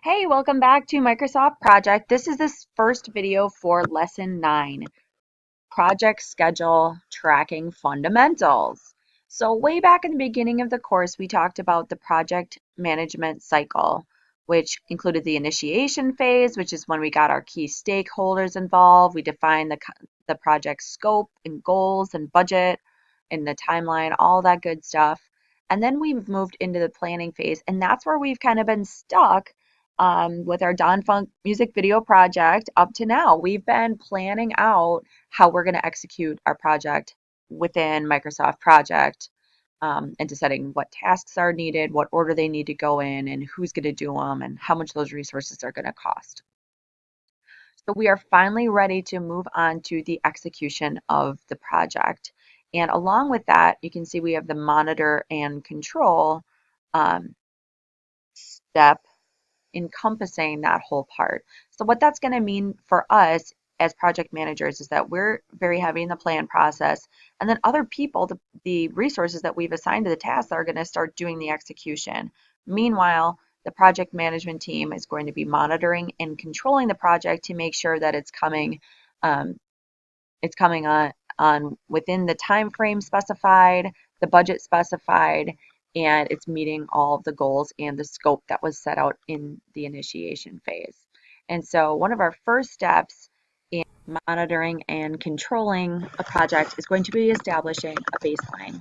Hey, welcome back to Microsoft Project. This is this first video for Lesson 9, Project Schedule Tracking Fundamentals. So way back in the beginning of the course, we talked about the project management cycle, which included the initiation phase, which is when we got our key stakeholders involved. We defined the project scope and goals and budget and the timeline, all that good stuff. And then we've moved into the planning phase, and that's where we've kind of been stuck with our Don Funk music video project up to now. We've been planning out how we're going to execute our project within Microsoft Project and deciding what tasks are needed, what order they need to go in, and who's going to do them, and how much those resources are going to cost. So we are finally ready to move on to the execution of the project. And along with that, you can see we have the monitor and control step encompassing that whole part. So what that's going to mean for us as project managers is that we're very heavy in the plan process, and then other people, the resources that we've assigned to the tasks, are going to start doing the execution. Meanwhile, the project management team is going to be monitoring and controlling the project to make sure that um, it's coming on within the time frame specified, the budget specified, and it's meeting all of the goals and the scope that was set out in the initiation phase. And so one of our first steps in monitoring and controlling a project is going to be establishing a baseline.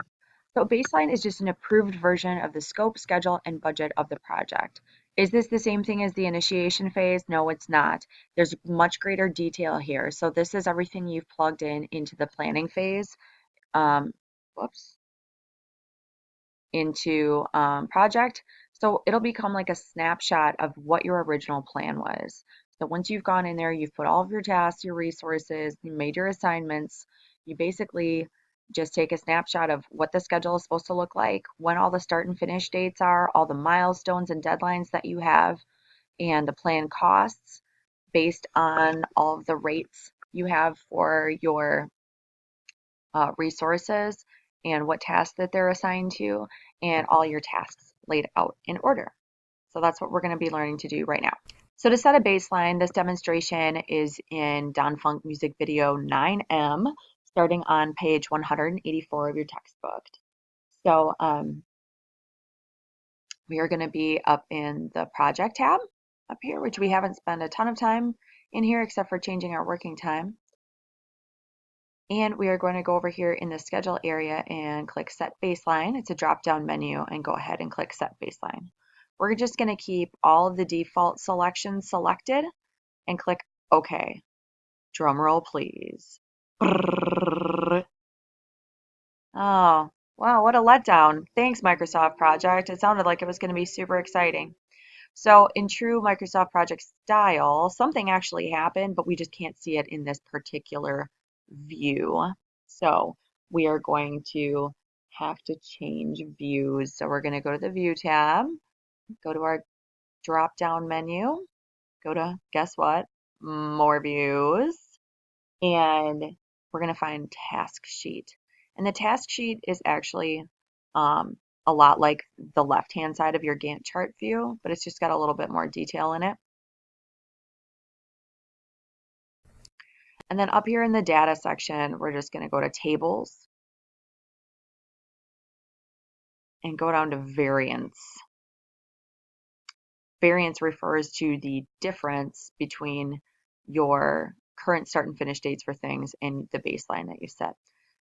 So a baseline is just an approved version of the scope, schedule, and budget of the project. Is this the same thing as the initiation phase? No, it's not. There's much greater detail here. So this is everything you've plugged in into the planning phase. Um, whoops into project. So it'll become like a snapshot of what your original plan was. So once you've gone in there, you've put all of your tasks, your resources, you made your assignments, you basically just take a snapshot of what the schedule is supposed to look like, when all the start and finish dates are, all the milestones and deadlines that you have, and the plan costs based on all of the rates you have for your resources and what tasks that they're assigned to, and all your tasks laid out in order. So that's what we're going to be learning to do right now. So to set a baseline, this demonstration is in Don Funk Music Video 9M, starting on page 184 of your textbook. So we are going to be up in the project tab up here, which we haven't spent a ton of time in here except for changing our working time. And we are going to go over here in the schedule area and click set baseline. It's a drop down menu, and go ahead and click set baseline. We're just going to keep all of the default selections selected and click OK. Drum roll, please. Oh, wow, what a letdown. Thanks, Microsoft Project. It sounded like it was going to be super exciting. So in true Microsoft Project style, something actually happened, but we just can't see it in this particular view. So we are going to have to change views. So we're going to go to the View tab, go to our drop-down menu, go to, guess what? More views. And we're going to find Task Sheet. And the Task Sheet is actually a lot like the left-hand side of your Gantt chart view, but it's just got a little bit more detail in it. And then up here in the data section, we're just going to go to tables and go down to variance. Variance refers to the difference between your current start and finish dates for things and the baseline that you set.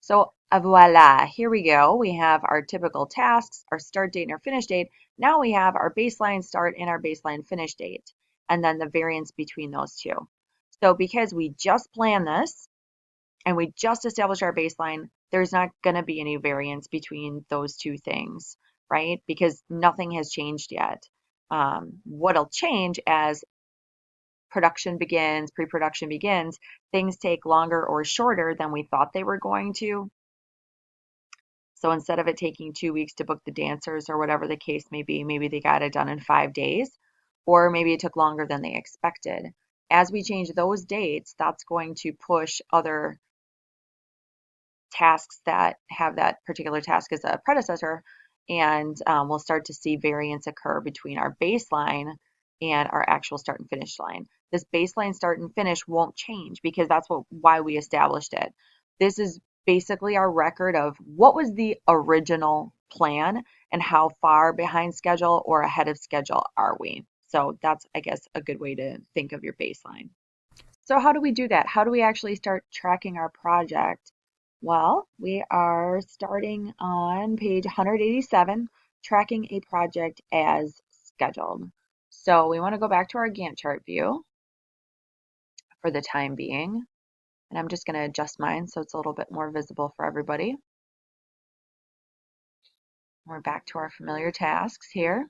So voila, here we go. We have our typical tasks, our start date and our finish date. Now we have our baseline start and our baseline finish date, and then the variance between those two. So because we just planned this and we just established our baseline, there's not going to be any variance between those two things, right? Because nothing has changed yet. What'll change as production begins, pre-production begins, things take longer or shorter than we thought they were going to. So instead of it taking 2 weeks to book the dancers or whatever the case may be, maybe they got it done in 5 days, or maybe it took longer than they expected. As we change those dates, that's going to push other tasks that have that particular task as a predecessor, and we'll start to see variance occur between our baseline and our actual start and finish line. This baseline start and finish won't change because that's why we established it. This is basically our record of what was the original plan and how far behind schedule or ahead of schedule are we. So that's, I guess, a good way to think of your baseline. So how do we do that? How do we actually start tracking our project? Well, we are starting on page 187, tracking a project as scheduled. So we want to go back to our Gantt chart view for the time being. And I'm just going to adjust mine so it's a little bit more visible for everybody. We're back to our familiar tasks here.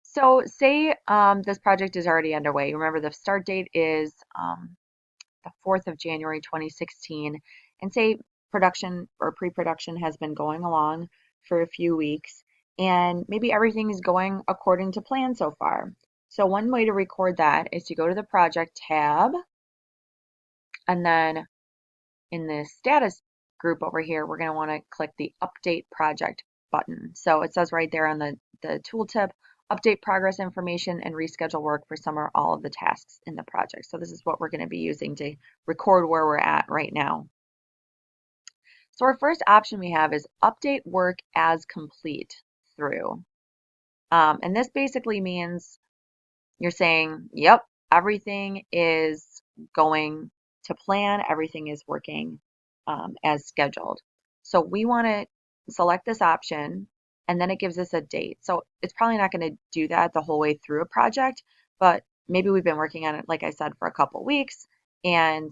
So say this project is already underway. Remember the start date is the 4th of January 2016, and say production or pre-production has been going along for a few weeks, and maybe everything is going according to plan so far. So one way to record that is to go to the project tab, and then in the status group over here, we're going to want to click the update project button. So it says right there on the tooltip, update progress information and reschedule work for some or all of the tasks in the project. So this is what we're going to be using to record where we're at right now. So our first option we have is update work as complete through. And this basically means you're saying, yep, everything is going to plan, everything is working as scheduled. So we want to select this option, and then it gives us a date. So it's probably not going to do that the whole way through a project, but maybe we've been working on it, like I said, for a couple weeks, and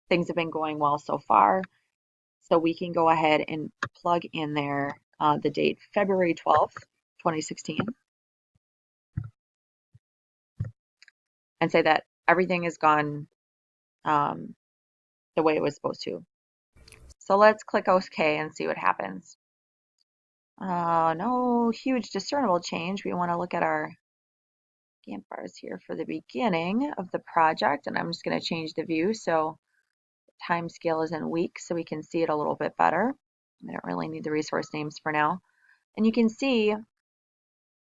things have been going well so far. So we can go ahead and plug in there the date February 12th, 2016, and say that everything has gone the way it was supposed to. So let's click OK and see what happens. No huge discernible change. We want to look at our Gantt bars here for the beginning of the project, and I'm just going to change the view so the time scale is in weeks so we can see it a little bit better. I don't really need the resource names for now. And you can see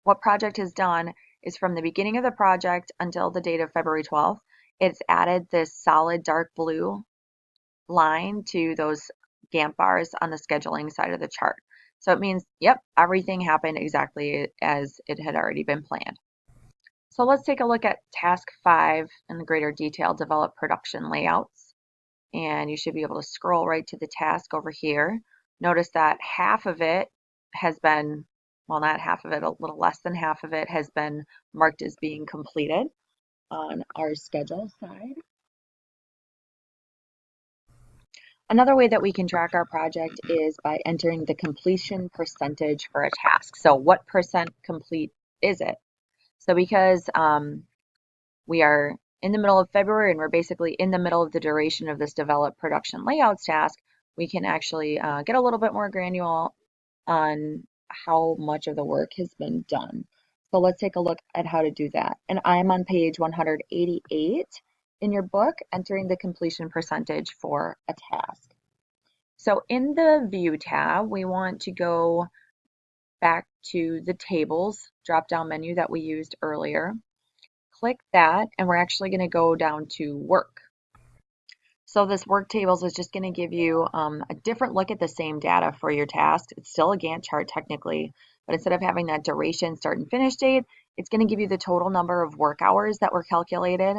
what project has done is from the beginning of the project until the date of February 12th, it's added this solid dark blue line to those Gantt bars on the scheduling side of the chart. So it means, yep, everything happened exactly as it had already been planned. So let's take a look at task 5 in the greater detail, develop production layouts. And you should be able to scroll right to the task over here. Notice that half of it has been, well, not half of it, a little less than half of it has been marked as being completed on our schedule side. Another way that we can track our project is by entering the completion percentage for a task. So what percent complete is it? So because we are in the middle of February and we're basically in the middle of the duration of this develop production layouts task, we can actually get a little bit more granular on how much of the work has been done. So let's take a look at how to do that. And I'm on page 188 in your book, entering the completion percentage for a task. So in the View tab, we want to go back to the Tables drop-down menu that we used earlier. Click that, and we're actually going to go down to Work. So this Work Tables is just going to give you a different look at the same data for your task. It's still a Gantt chart technically, but instead of having that duration, start and finish date, it's going to give you the total number of work hours that were calculated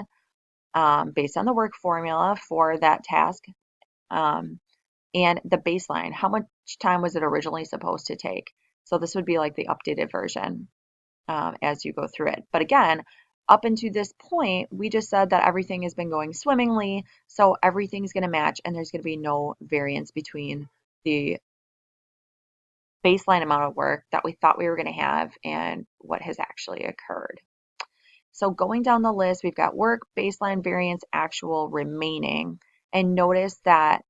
based on the work formula for that task, and the baseline. How much time was it originally supposed to take? So this would be like the updated version as you go through it. But again, up until this point, we just said that everything has been going swimmingly, so everything's going to match and there's going to be no variance between the baseline amount of work that we thought we were going to have and what has actually occurred. So going down the list, we've got work, baseline, variance, actual, remaining, and notice that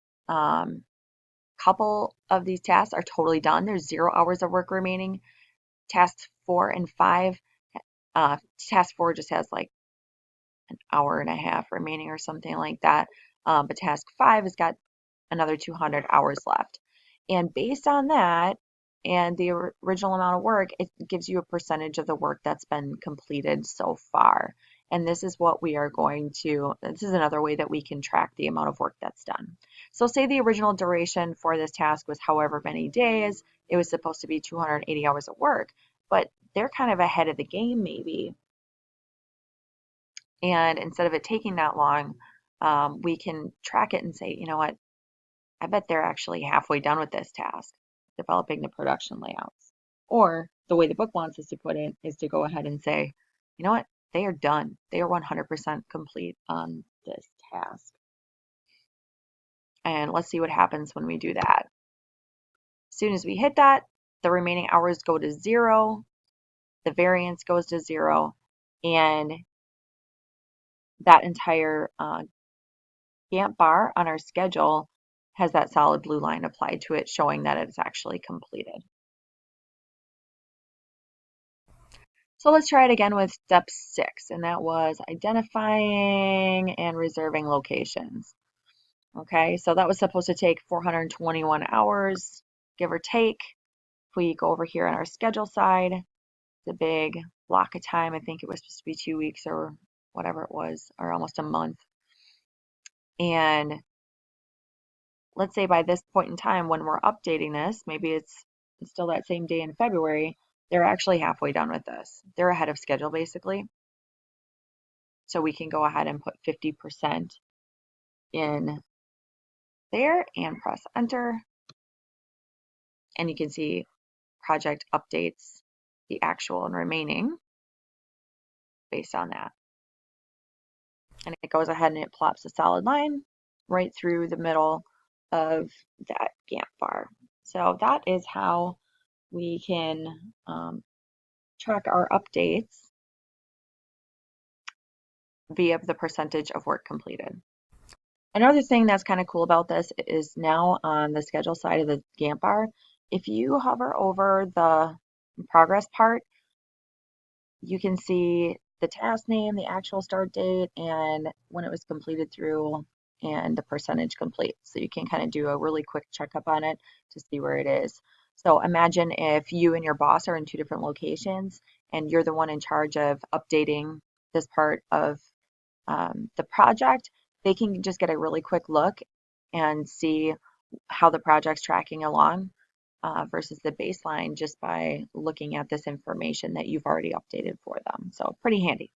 couple of these tasks are totally done. There's 0 hours of work remaining. Tasks 4 and 5, task 4 just has like an hour and a half remaining or something like that. But task 5 has got another 200 hours left. And based on that, and the original amount of work, it gives you a percentage of the work that's been completed so far. And this is what we are going to, this is another way that we can track the amount of work that's done. So say the original duration for this task was however many days, it was supposed to be 280 hours of work, but they're kind of ahead of the game maybe. And instead of it taking that long, we can track it and say, you know what, I bet they're actually halfway done with this task, developing the production layouts. Or the way the book wants us to put it is to go ahead and say, you know what, they are done. They are 100% complete on this task. And let's see what happens when we do that. As soon as we hit that, the remaining hours go to 0, the variance goes to 0, and that entire Gantt bar on our schedule has that solid blue line applied to it, showing that it's actually completed. So let's try it again with step 6, and that was identifying and reserving locations. Okay, so that was supposed to take 421 hours, give or take. If we go over here on our schedule side, the big block of time, I think it was supposed to be 2 weeks or whatever it was, or almost a month. And let's say by this point in time, when we're updating this, maybe it's still that same day in February, they're actually halfway done with this. They're ahead of schedule, basically. So we can go ahead and put 50% in there and press enter. And you can see project updates the actual and remaining based on that. And it goes ahead and it plops a solid line right through the middle of that Gantt bar. So that is how we can track our updates via the percentage of work completed. Another thing that's kind of cool about this is now on the schedule side of the Gantt bar, if you hover over the progress part, you can see the task name, the actual start date, and when it was completed through, and the percentage complete. So you can kind of do a really quick checkup on it to see where it is. So imagine if you and your boss are in 2 different locations and you're the one in charge of updating this part of the project, they can just get a really quick look and see how the project's tracking along versus the baseline just by looking at this information that you've already updated for them. So pretty handy.